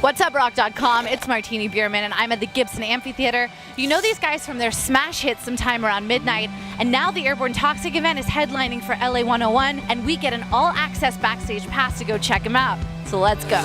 What's up, Rock.com? It's Martini Bierman, and I'm at the Gibson Amphitheater. You know these guys from their smash hit sometime around midnight, and now the Airborne Toxic event is headlining for LA 101, and we get an all-access backstage pass to go check them out. So let's go.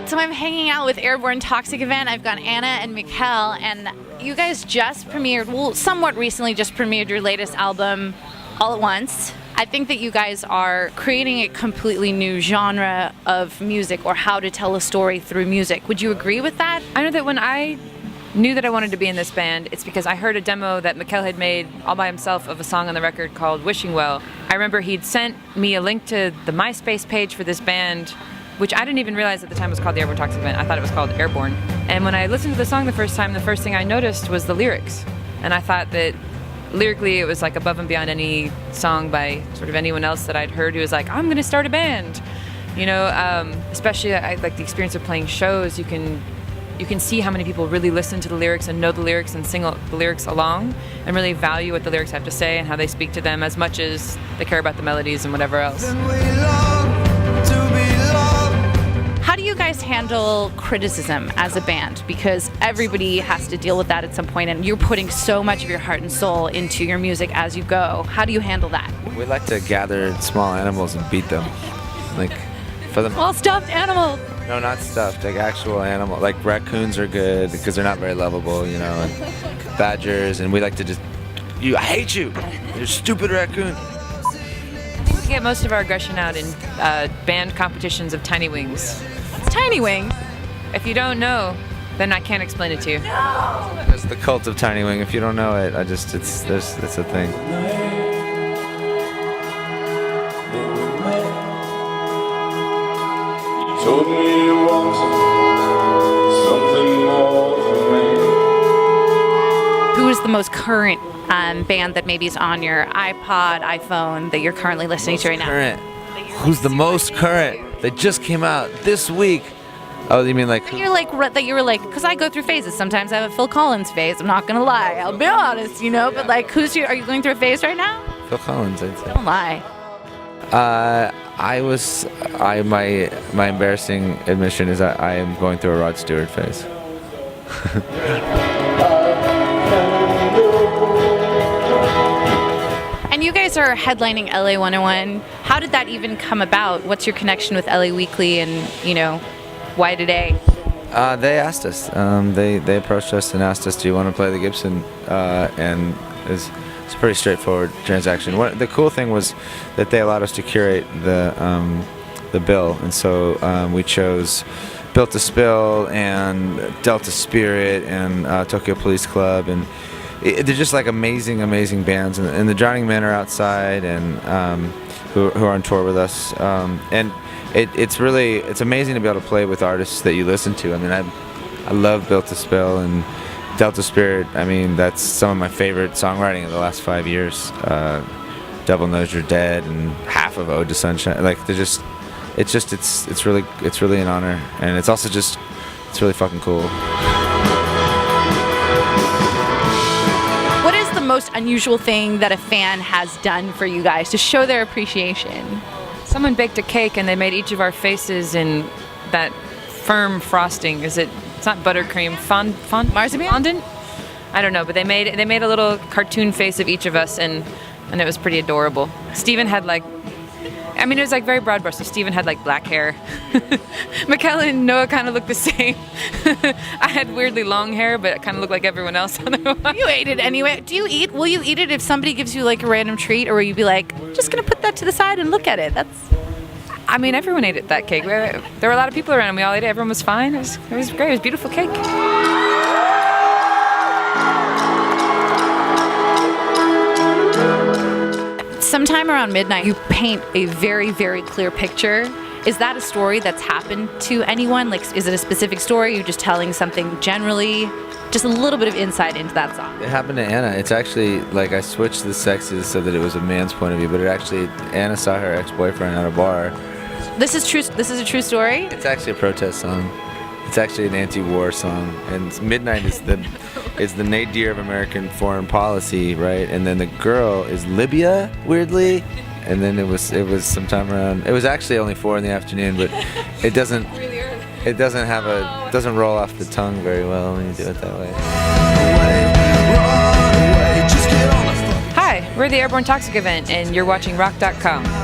So I'm hanging out with Airborne Toxic event. I've got Anna and Mikkel, and you guys just premiered, well, somewhat recently just premiered your latest album, All at Once. I think that you guys are creating a completely new genre of music, or how to tell a story through music. Would you agree with that? I know that when I knew that I wanted to be in this band, it's because I heard a demo that Mikkel had made all by himself of a song on the record called Wishing Well. I remember he'd sent me a link to the MySpace page for this band, which I didn't even realize at the time was called the Airborne Toxic Event. I thought it was called Airborne. And when I listened to the song the first time, the first thing I noticed was the lyrics. And I thought that lyrically it was like above and beyond any song by sort of anyone else that I'd heard who was like, I'm gonna start a band. You know, especially I like the experience of playing shows. You can see how many people really listen to the lyrics and know the lyrics and sing the lyrics along and really value what the lyrics have to say and how they speak to them as much as they care about the melodies and whatever else. How do you guys handle criticism as a band? Because everybody has to deal with that at some point, and you're putting so much of your heart and soul into your music as you go. How do you handle that? We like to gather small animals and beat them. Like, for them. Well, stuffed animals. No, not stuffed, like actual animal. Like raccoons are good because they're not very lovable, you know, and badgers, and we like to just, I hate you, you're a stupid raccoon. We get most of our aggression out in band competitions of Tiny Wings. Tiny Wing. If you don't know, then I can't explain it to you. That's the cult of Tiny Wing. If you don't know it, it's a thing. You told me you want something more from me. Who is the most current band that maybe is on your iPod, iPhone that you're currently listening to right now? Current. Who's the most current? They just came out this week. Oh, you mean like? You were like, because I go through phases. Sometimes I have a Phil Collins phase. I'm not gonna lie. I'll be honest, you know. But like, are you going through a phase right now? Phil Collins, I'd say. Don't lie. My embarrassing admission is that I am going through a Rod Stewart phase. And you guys are headlining LA 101. How did that even come about? What's your connection with LA Weekly, and why today? They asked us. They approached us and asked us, "Do you want to play the Gibson?" And it's a pretty straightforward transaction. The cool thing was that they allowed us to curate the bill, and so we chose Built to Spill and Delta Spirit and Tokyo Police Club, and they're just like amazing bands, and the Drowning Men are outside, and who are on tour with us, and it's amazing to be able to play with artists that you listen to. I mean, I love Built to Spill and Delta Spirit. I mean, that's some of my favorite songwriting of the last 5 years. Devil Knows You're Dead and half of Ode to Sunshine. Like, it's really an honor, and it's also it's really fucking cool. What is the most unusual thing that a fan has done for you guys to show their appreciation? Someone baked a cake and they made each of our faces in that firm frosting. It's not buttercream, marzipan? Fondant? I don't know, but they made a little cartoon face of each of us, and it was pretty adorable. Steven had it was like very broad brush, so Steven had like black hair. Mikkel and Noah kind of looked the same. I had weirdly long hair, but it kind of looked like everyone else. You ate it anyway. Will you eat it if somebody gives you like a random treat, or will you be like, just gonna put that to the side and look at it? I mean, everyone ate that cake. There were a lot of people around, and we all ate it. Everyone was fine. It was great. It was a beautiful cake. Sometime around midnight, you paint a very, very clear picture. Is that a story that's happened to anyone? Like, is it a specific story? You're just telling something generally? Just a little bit of insight into that song. It happened to Anna. It's actually, like, I switched the sexes so that it was a man's point of view, but Anna saw her ex-boyfriend at a bar. This is true. This is a true story? It's actually a protest song. It's actually an anti-war song, and Midnight is is the nadir of American foreign policy, right? And then the girl is Libya, weirdly. And then it was sometime around. It was actually only 4 in the afternoon, but it doesn't doesn't roll off the tongue very well when you do it that way. Hi, we're the Airborne Toxic Event, and you're watching Rock.com.